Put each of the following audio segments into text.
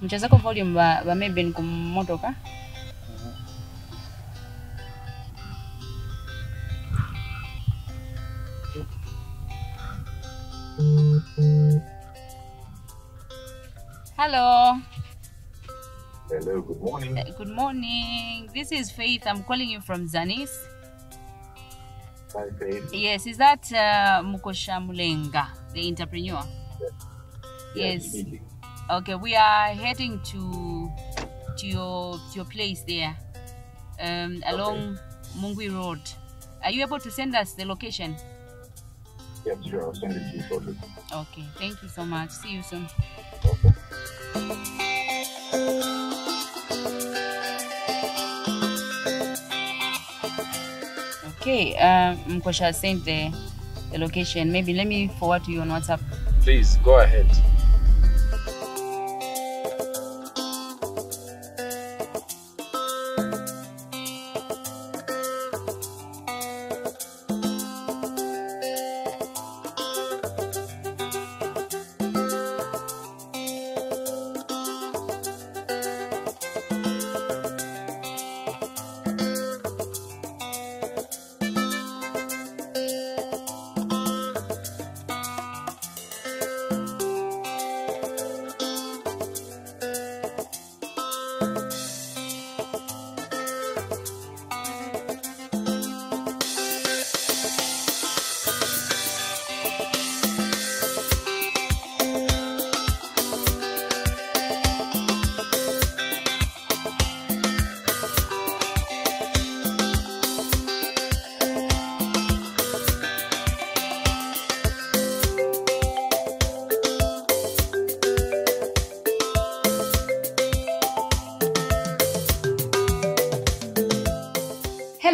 Mchazako volume ba maybe nkumotoka. Hello. Hello, good morning. Good morning. This is Faith. I'm calling you from Zanis. Hi, Faith. Yes, is that Mukosha Mulenga, the entrepreneur? Yes. Speaking. Okay, we are heading to your place there, along Mungwi Road. Are you able to send us the location? Yes, sure. I'll send it to you shortly. Okay, thank you so much. See you soon. Okay, Mkosha sent the location. Maybe let me forward to you on WhatsApp. Please, go ahead.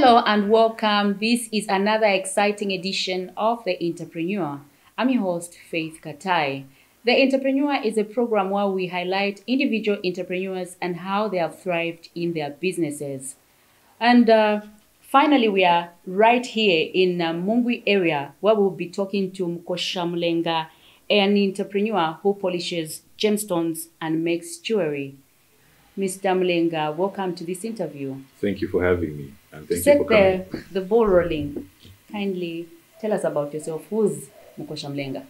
Hello and welcome. This is another exciting edition of The Entrepreneur. I'm your host, Faith Katai. The Entrepreneur is a program where we highlight individual entrepreneurs and how they have thrived in their businesses. And finally, we are right here in Mungwi area where we'll be talking to Mukosha Mulenga, an entrepreneur who polishes gemstones and makes jewelry. Mr. Mulenga, welcome to this interview. Thank you for having me, and thank you for coming. Set the ball rolling. Kindly tell us about yourself. Who's Mukosha Mulenga?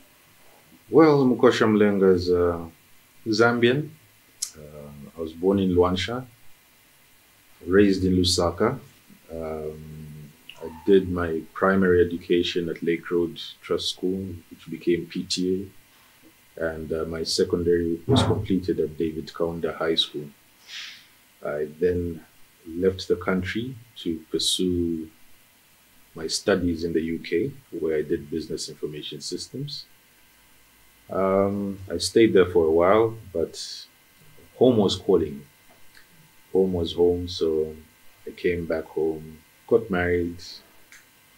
Well, Mukosha Mulenga is Zambian. I was born in Luanshya, raised in Lusaka. I did my primary education at Lake Road Trust School, which became PTA, and my secondary was completed at David Kaunda High School. I then left the country to pursue my studies in the UK, where I did business information systems. I stayed there for a while, but home was calling. Home was home, so I came back home, got married.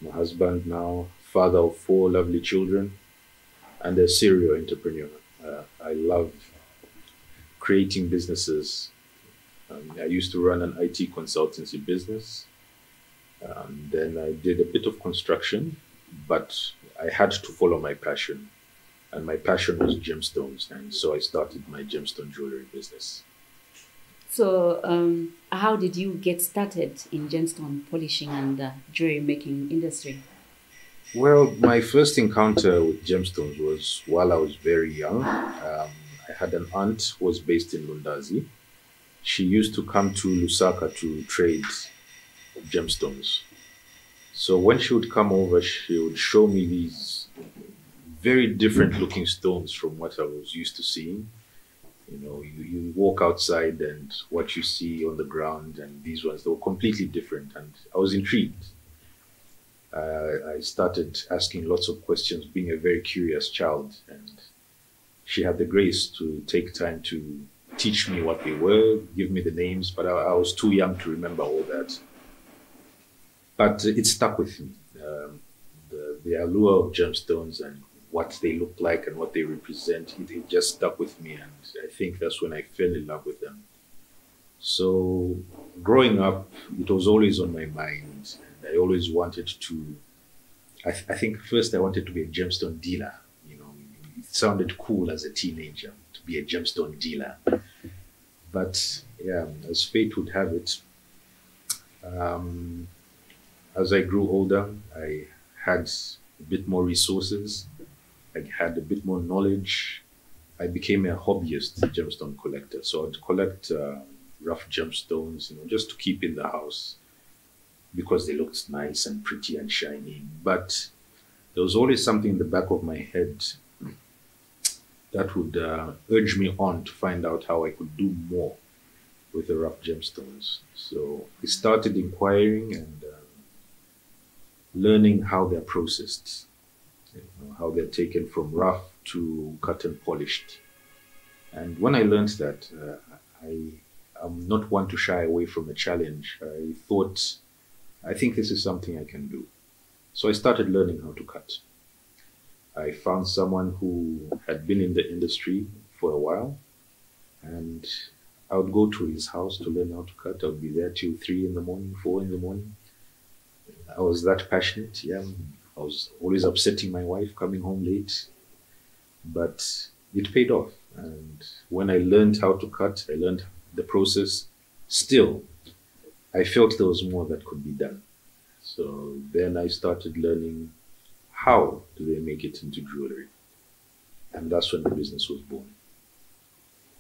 My husband now, father of 4 lovely children, and a serial entrepreneur. I love creating businesses. I used to run an IT consultancy business. Then I did a bit of construction, but I had to follow my passion. And my passion was gemstones. And so I started my gemstone jewelry business. So how did you get started in gemstone polishing and jewelry making industry? Well, my first encounter with gemstones was while I was very young. I had an aunt who was based in Lundazi. She used to come to Lusaka to trade gemstones. So when she would come over, she would show me these very different looking stones from what I was used to seeing. You know, you walk outside and what you see on the ground, and these ones, they were completely different. And I was intrigued. I started asking lots of questions, being a very curious child. And she had the grace to take time to teach me what they were, give me the names, but I was too young to remember all that. But it stuck with me. The allure of gemstones and what they look like and what they represent, it just stuck with me. And I think that's when I fell in love with them. So growing up, it was always on my mind. And I always wanted to, I think first I wanted to be a gemstone dealer. You know, it sounded cool as a teenager to be a gemstone dealer. But yeah, as fate would have it, um, as I grew older, I had a bit more resources. I had a bit more knowledge. I became a hobbyist gemstone collector. So I'd collect rough gemstones, just to keep in the house because they looked nice and pretty and shiny. But there was always something in the back of my head that would urge me on to find out how I could do more with the rough gemstones. So I started inquiring and learning how they're processed, how they're taken from rough to cut and polished. And when I learned that, I'm not one to shy away from a challenge. I thought, I think this is something I can do. So I started learning how to cut. I found someone who had been in the industry for a while, and I would go to his house to learn how to cut. I would be there till 3 in the morning, 4 in the morning. I was that passionate. Yeah, I was always upsetting my wife, coming home late, but it paid off. And when I learned how to cut, I learned the process. Still, I felt there was more that could be done. So then I started learning how do they make it into jewelry. And that's when the business was born.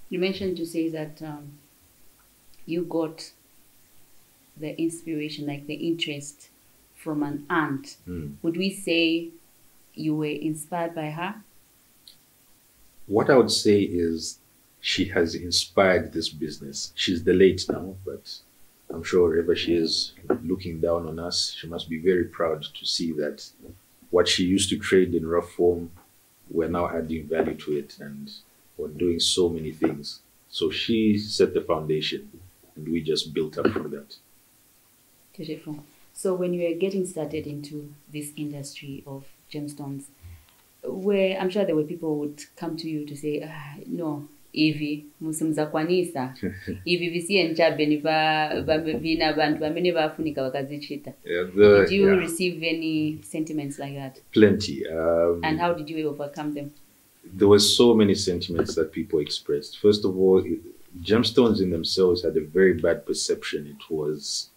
You mentioned to say that you got the inspiration, like the interest from an aunt. Would we say you were inspired by her? What I would say is she has inspired this business. She's the late now, but I'm sure wherever she is looking down on us, she must be very proud to see that what she used to trade in rough form, we're now adding value to it and we're doing so many things. So she set the foundation and we just built up from that. Beautiful. So when you were getting started into this industry of gemstones, where I'm sure there were people who would come to you to say, no, ivi musimzakwanisa ivi visiye nchabeni vina abantu vamene vafunika vakazichita. Did you receive any sentiments like that? Plenty. And how did you overcome them? There were so many sentiments that people expressed. First of all, gemstones in themselves had a very bad perception. It was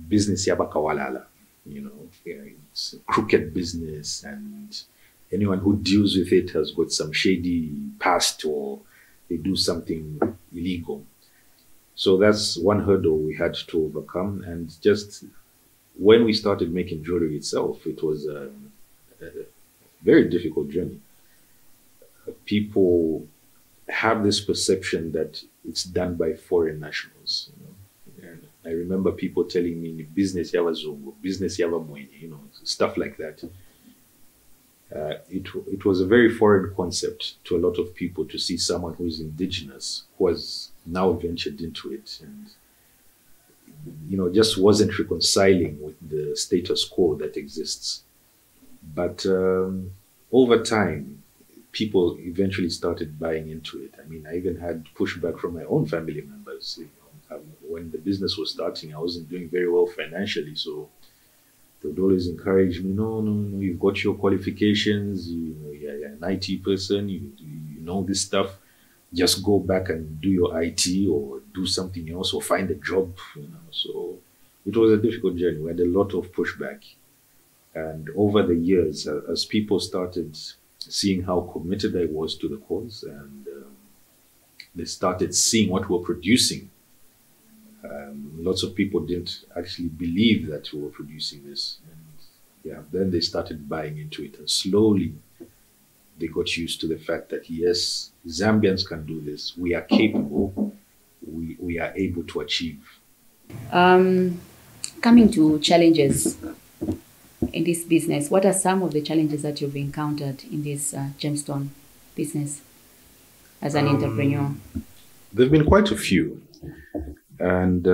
business yabakawalala, it's a crooked business, and anyone who deals with it has got some shady past or they do something illegal. So that's one hurdle we had to overcome. And just when we started making jewelry itself, it was a very difficult journey. People have this perception that it's done by foreign nationals. And I remember people telling me, business yava zongo, business yava mwenye, stuff like that. It was a very foreign concept to a lot of people to see someone who is indigenous, who has now ventured into it, and just wasn't reconciling with the status quo that exists. But over time, people eventually started buying into it. I mean, I even had pushback from my own family members. When the business was starting, I wasn't doing very well financially, so they would always encourage me, no, you've got your qualifications, you're an IT person, you know this stuff, just go back and do your IT or do something else or find a job, So it was a difficult journey. We had a lot of pushback. And over the years, as people started seeing how committed I was to the cause and they started seeing what we're producing, lots of people didn't actually believe that we were producing this. And then they started buying into it. And slowly they got used to the fact that, yes, Zambians can do this. We are capable. We are able to achieve. Coming to challenges in this business, what are some of the challenges that you've encountered in this gemstone business as an entrepreneur? There have been quite a few. And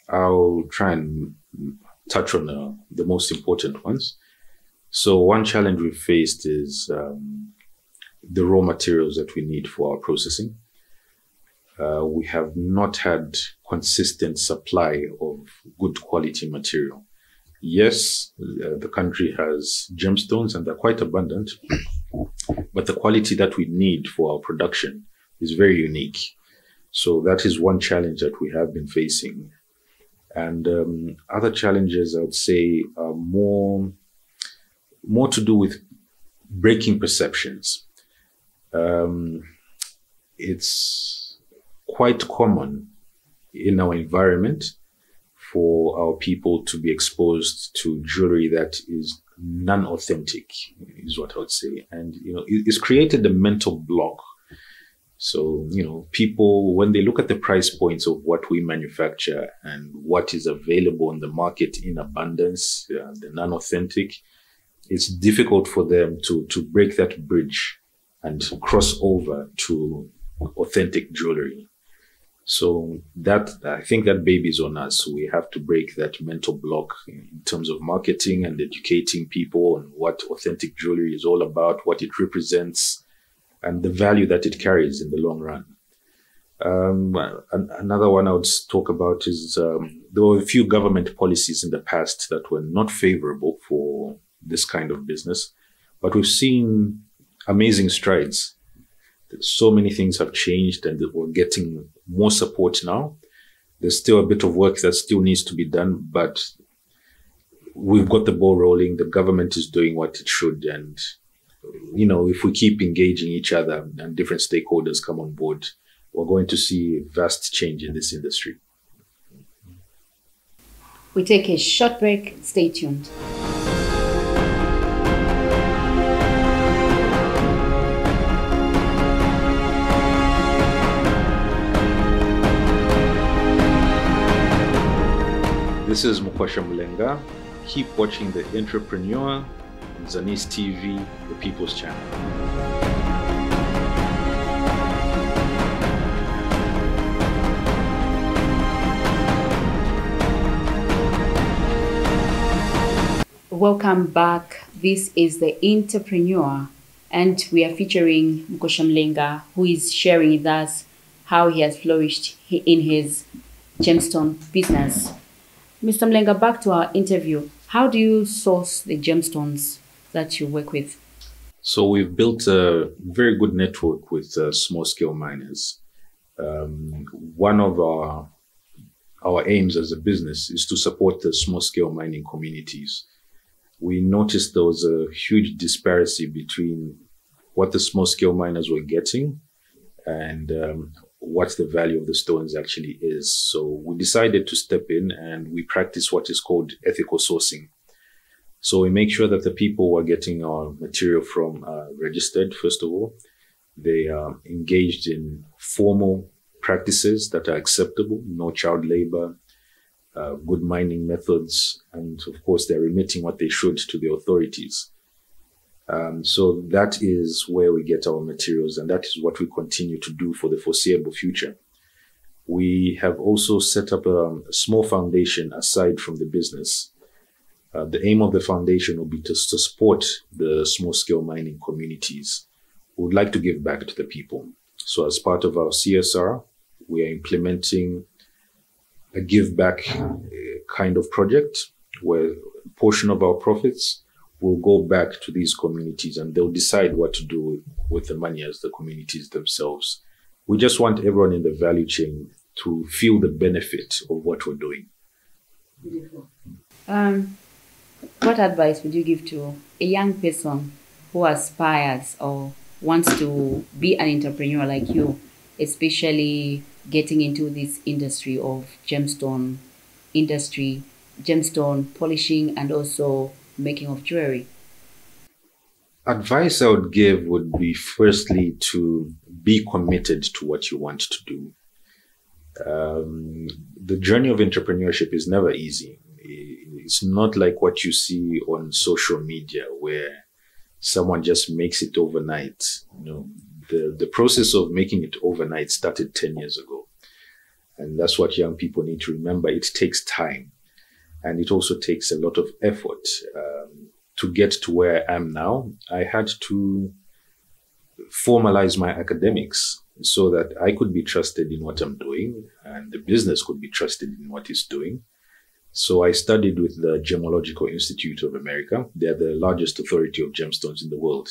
I'll try and touch on the most important ones. So one challenge we faced is the raw materials that we need for our processing. We have not had consistent supply of good quality material. Yes, the country has gemstones and they're quite abundant, but the quality that we need for our production is very unique. So that is one challenge that we have been facing. And other challenges, I would say, are more to do with breaking perceptions. Um, it's quite common in our environment for our people to be exposed to jewelry that is non-authentic, is what I would say. And, it's created a mental block. So, people, when they look at the price points of what we manufacture and what is available on the market in abundance, the non-authentic, it's difficult for them to break that bridge and cross over to authentic jewelry. So I think that baby's on us. We have to break that mental block in terms of marketing and educating people on what authentic jewelry is all about, what it represents, and the value that it carries in the long run. Another one I would talk about is there were a few government policies in the past that were not favorable for this kind of business, but we've seen amazing strides. So many things have changed and we're getting more support now. There's still a bit of work that still needs to be done, but we've got the ball rolling. The government is doing what it should. And, if we keep engaging each other and different stakeholders come on board, we're going to see vast change in this industry. We take a short break. Stay tuned. This is Mukwasha Mulenga. Keep watching The Entrepreneur on Zanis TV, the People's Channel. Welcome back. This is The Entrepreneur, and we are featuring Mukwasha Mulenga, who is sharing with us how he has flourished in his gemstone business. Mr. Mulenga, back to our interview. How do you source the gemstones that you work with? So we've built a very good network with small-scale miners. One of our aims as a business is to support the small-scale mining communities. We noticed there was a huge disparity between what the small-scale miners were getting and what the value of the stones actually is. So we decided to step in and we practice what is called ethical sourcing. So we make sure that the people who are getting our material from are registered, first of all. They are engaged in formal practices that are acceptable, no child labor, good mining methods, and of course they're remitting what they should to the authorities. So that is where we get our materials, and that is what we continue to do for the foreseeable future. We have also set up a small foundation aside from the business. The aim of the foundation will be to support the small-scale mining communities. We would like to give back to the people. So as part of our CSR, we are implementing a give back kind of project where a portion of our profits will go back to these communities and they'll decide what to do with the money as the communities themselves. We just want everyone in the value chain to feel the benefit of what we're doing. Beautiful. What advice would you give to a young person who aspires or wants to be an entrepreneur like you, especially getting into this industry of gemstone polishing and also making of jewelry? Advice I would give would be firstly to be committed to what you want to do. The journey of entrepreneurship is never easy. It's not like what you see on social media where someone just makes it overnight. The process of making it overnight started 10 years ago. And that's what young people need to remember. It takes time. And it also takes a lot of effort. To get to where I am now, I had to formalize my academics so that I could be trusted in what I'm doing and the business could be trusted in what it's doing. So I studied with the Gemological Institute of America. They're the largest authority of gemstones in the world.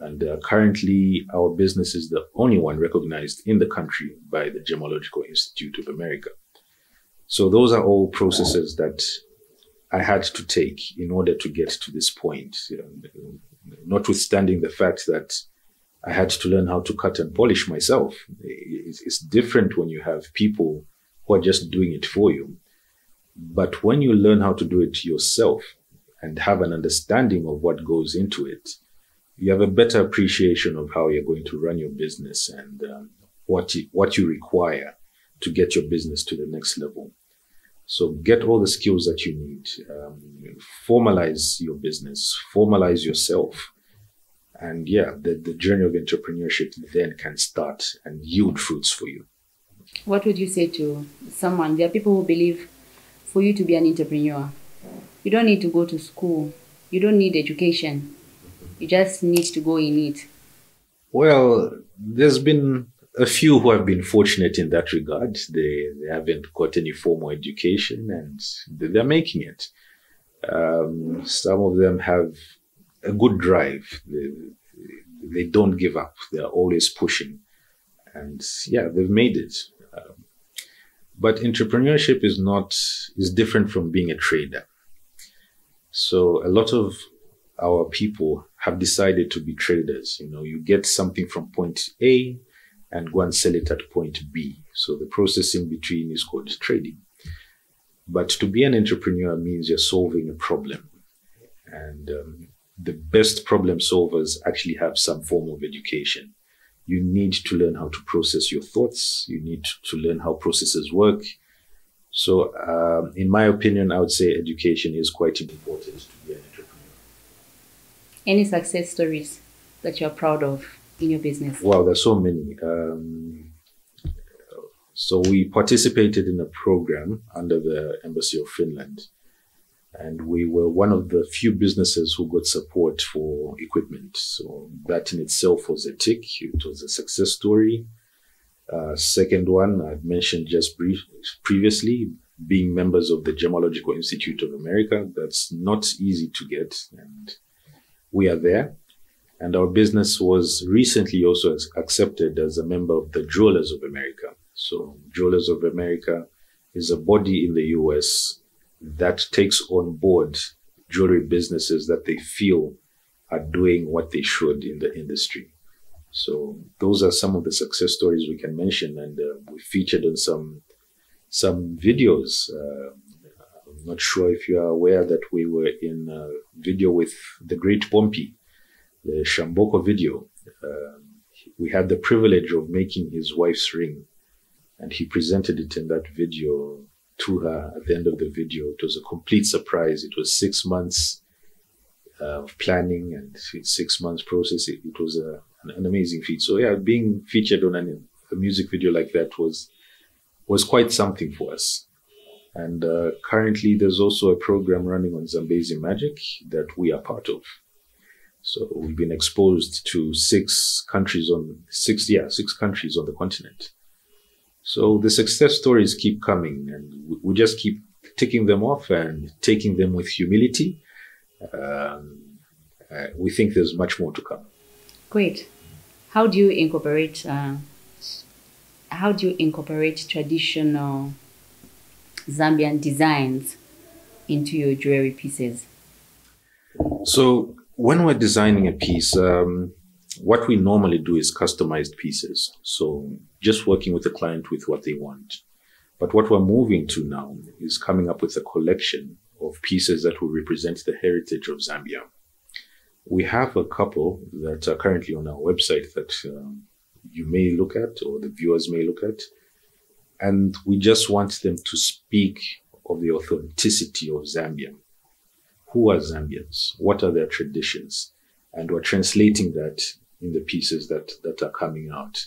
And currently, our business is the only one recognized in the country by the Gemological Institute of America. So those are all processes that I had to take in order to get to this point, notwithstanding the fact that I had to learn how to cut and polish myself. It's different when you have people who are just doing it for you. But when you learn how to do it yourself and have an understanding of what goes into it, you have a better appreciation of how you're going to run your business and what you require to get your business to the next level. So get all the skills that you need, formalize your business, formalize yourself. And the journey of entrepreneurship then can start and yield fruits for you. What would you say to someone? There are people who believe for you to be an entrepreneur, you don't need to go to school. You don't need education. You just need to go in it. Well, there's been a few who have been fortunate in that regard. They haven't got any formal education and they're making it. Some of them have a good drive. They don't give up. They're always pushing. And they've made it. But entrepreneurship is different from being a trader. So a lot of our people have decided to be traders. You get something from point A and go and sell it at point B. So the process in between is called trading. But to be an entrepreneur means you're solving a problem. And the best problem solvers actually have some form of education. You need to learn how to process your thoughts. You need to learn how processes work. So in my opinion, I would say education is quite important to be an entrepreneur. Any success stories that you're proud of in your business? Wow, there's so many. So we participated in a program under the Embassy of Finland. And we were one of the few businesses who got support for equipment. So that in itself was a tick. It was a success story. Second one, I've mentioned just previously, being members of the Gemological Institute of America. That's not easy to get. And we are there. And our business was recently also accepted as a member of the Jewelers of America. So Jewelers of America is a body in the US that takes on board jewelry businesses that they feel are doing what they should in the industry. So those are some of the success stories we can mention, and we featured on some videos. I'm not sure if you are aware that we were in a video with the great Pompey, the Shamboko video. We had the privilege of making his wife's ring, and he presented it in that video to her at the end of the video. It was a complete surprise. It was 6 months of planning and 6 months process. It was an amazing feat. So being featured on a music video like that was quite something for us. And currently there's also a program running on Zambian Magic that we are part of. So we've been exposed to six countries on the continent. So the success stories keep coming, and we just keep ticking them off and taking them with humility. We think there's much more to come. Great. How do you incorporate traditional Zambian designs into your jewelry pieces? So when we're designing a piece, what we normally do is customized pieces. So just working with the client with what they want. But what we're moving to now is coming up with a collection of pieces that will represent the heritage of Zambia. We have a couple that are currently on our website that you may look at, or the viewers may look at. And we just want them to speak of the authenticity of Zambia. Who are Zambians? What are their traditions? And we're translating that in the pieces that are coming out.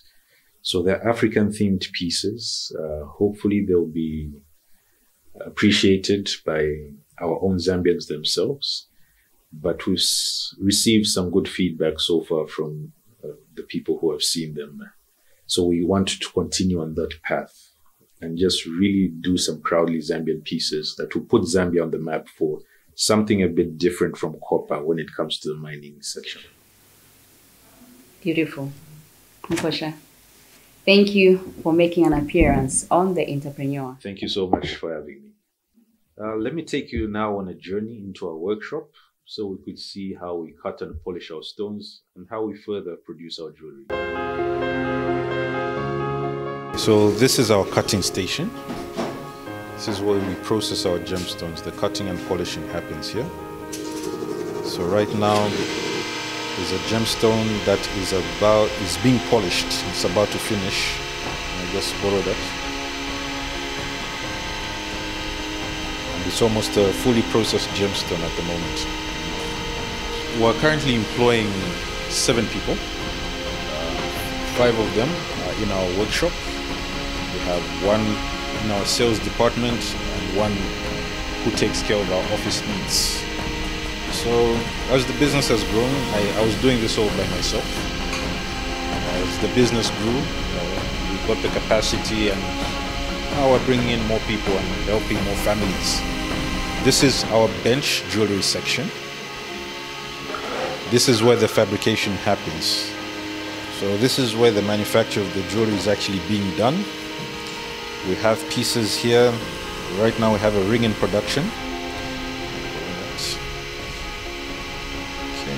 So they're African-themed pieces. Hopefully they'll be appreciated by our own Zambians themselves. But we've received some good feedback so far from the people who have seen them. So we want to continue on that path and just really do some proudly Zambian pieces that will put Zambia on the map for something a bit different from copper when it comes to the mining section. Beautiful. Nkosha, thank you for making an appearance on The Entrepreneur. Thank you so much for having me. Let me take you now on a journey into our workshop so we could see how we cut and polish our stones and how we further produce our jewelry. So this is our cutting station. This is where we process our gemstones. The cutting and polishing happens here. So right now there's a gemstone that is being polished. It's about to finish. I just borrow that. And it's almost a fully processed gemstone at the moment. We're currently employing 7 people. 5 of them are in our workshop. We have 1 in our sales department and 1 who takes care of our office needs. So as the business has grown, I was doing this all by myself. As the business grew, we got the capacity, and now we're bringing in more people and helping more families. This is our bench jewelry section. This is where the fabrication happens. So this is where the manufacture of the jewelry is actually being done. We have pieces here. Right now we have a ring in production. Okay.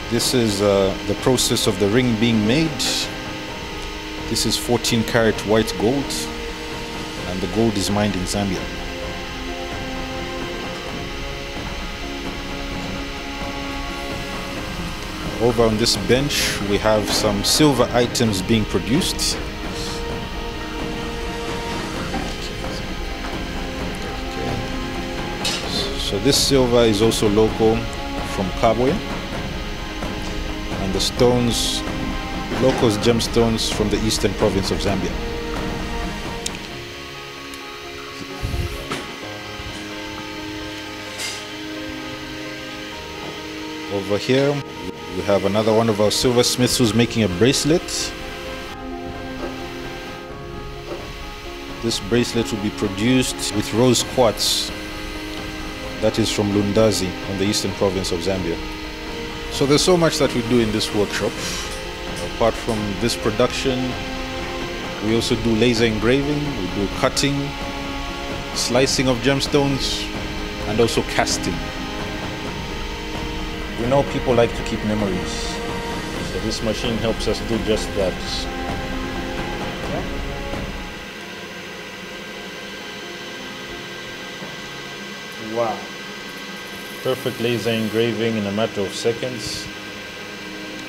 This is the process of the ring being made. This is 14 karat white gold, and the gold is mined in Zambia. Over on this bench we have some silver items being produced. So this silver is also local from Kabwe, and the stones, local gemstones from the eastern province of Zambia. Over here we have another one of our silversmiths who's making a bracelet. This bracelet will be produced with rose quartz. That is from Lundazi on the eastern province of Zambia. So there's so much that we do in this workshop. Apart from this production, we also do laser engraving, we do cutting, slicing of gemstones, and also casting. We know people like to keep memories, so this machine helps us do just that. Wow. Perfect laser engraving in a matter of seconds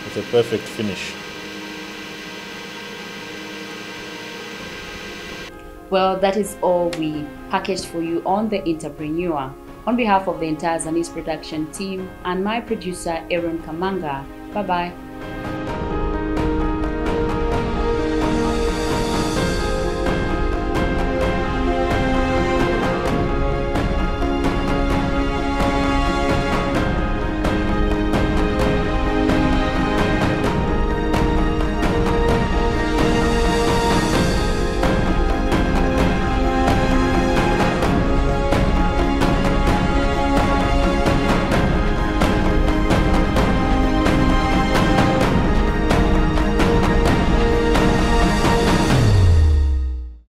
with a perfect finish. Well, that is all we packaged for you on The Entrepreneur. On behalf of the entire Zanis production team and my producer Aaron Kamanga, bye-bye.